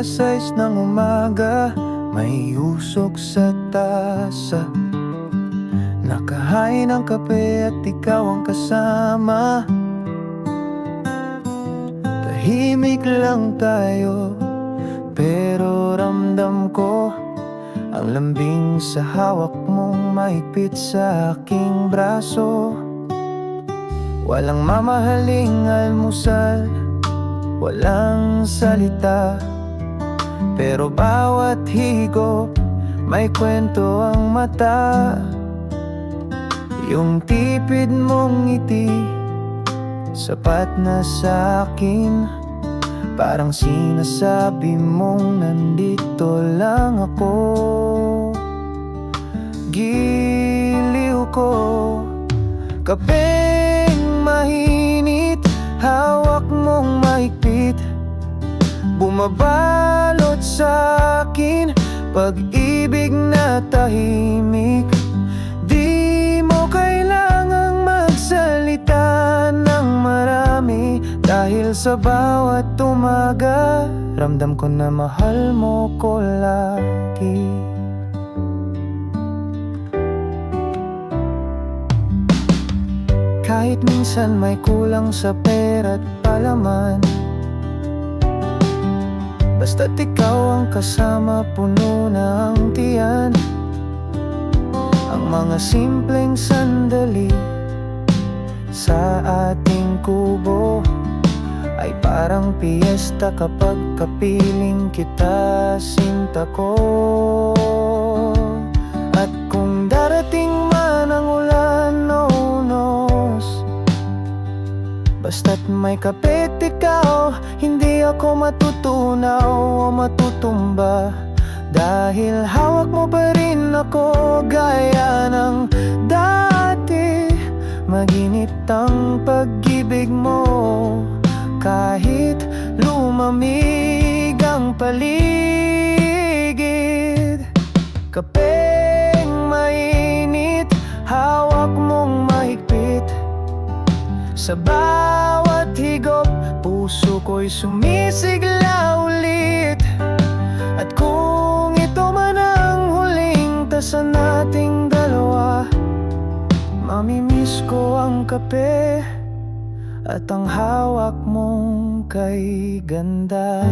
6 ng umaga, may usok sa tasa. Nakahain ng kape at ikaw ang kasama. Tahimik lang tayo, pero ramdam ko ang lambing sa hawak mong mahigpit sa aking braso. Walang mamahaling almusal, walang salita, pero bawat higop may kwento ang mata. Yung tipid mong ngiti, sapat na sa akin. Parang sinasabi mong nandito lang ako. Giliw ko, kapeng mahinit, hawak mong mahigpit, bumabalot sa akin, pag-ibig na tahimik. Di mo kailangang magsalita ng marami, dahil sa bawat umaga, ramdam ko na mahal mo ko lagi. Kahit minsan may kulang sa pera't palaman, basta't ikaw ang kasama, puno na ang tiyan. Ang mga simpleng sandali sa ating kubo ay parang piyesta kapag kapiling kita, sinta ko. At kung darating man ang ulan o unos, basta't may kapit ikaw, hindi ako matutunaw o matutumba. Dahil hawak mo pa rin ako gaya ng dati. Maginit ang pag-ibig mo, kahit lumamig ang paligid. Kapeng mainit, hawak mong mahigpit, sa bawat higop, puso ko'y sumisigla ulit. At kung ito man ang huling tasan nating dalawa, mamimiss ko ang kape at ang hawak mong kay ganda.